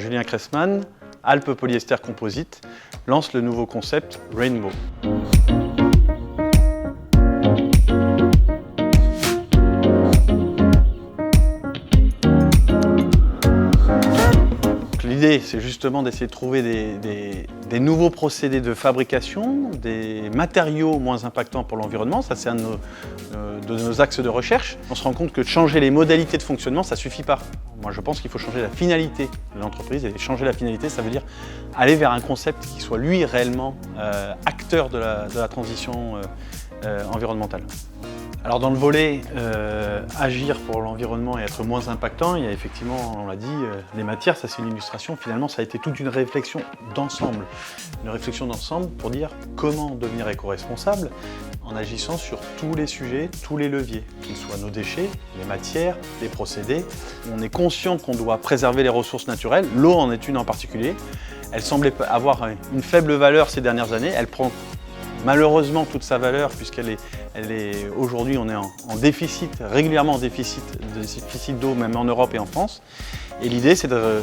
Julien Cressman, Alpes Polyester Composite, lance le nouveau concept Rainbow. L'idée, c'est justement d'essayer de trouver des nouveaux procédés de fabrication, des matériaux moins impactants pour l'environnement. Ça, c'est un de nos axes de recherche. On se rend compte que changer les modalités de fonctionnement, ça ne suffit pas. Moi, je pense qu'il faut changer la finalité de l'entreprise. Et changer la finalité, ça veut dire aller vers un concept qui soit, lui, réellement acteur de la transition environnementale. Alors dans le volet agir pour l'environnement et être moins impactant, il y a effectivement, on l'a dit, les matières, ça c'est une illustration. Finalement, ça a été toute une réflexion d'ensemble. Une réflexion d'ensemble pour dire comment devenir éco-responsable en agissant sur tous les sujets, tous les leviers, qu'ils soient nos déchets, les matières, les procédés. On est conscient qu'on doit préserver les ressources naturelles, l'eau en est une en particulier. Elle semblait avoir une faible valeur ces dernières années, elle prend malheureusement toute sa valeur puisqu'elle est aujourd'hui on est en déficit, régulièrement en déficit d'eau même en Europe et en France. Et l'idée c'est de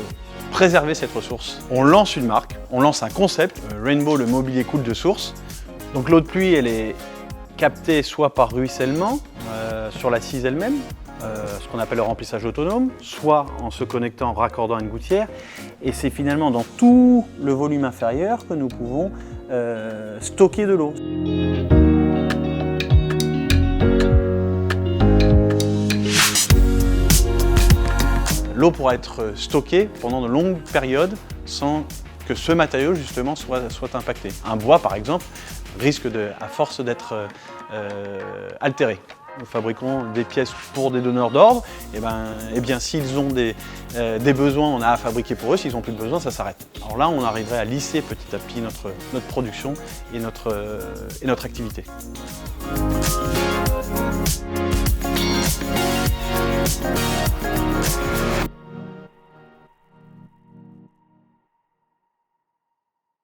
préserver cette ressource. On lance une marque, on lance un concept, Rainbow, le mobilier coule de source. Donc l'eau de pluie elle est captée soit par ruissellement sur l'assise elle-même, ce qu'on appelle le remplissage autonome, soit en se connectant, en raccordant à une gouttière. Et c'est finalement dans tout le volume inférieur que nous pouvons stocker de l'eau. L'eau pourra être stockée pendant de longues périodes sans que ce matériau justement soit impacté. Un bois par exemple risque à force d'être altéré. Nous fabriquons des pièces pour des donneurs d'ordre, et bien s'ils ont des besoins, on a à fabriquer pour eux, s'ils n'ont plus de besoin, ça s'arrête. Alors là, on arriverait à lisser petit à petit notre production et notre activité.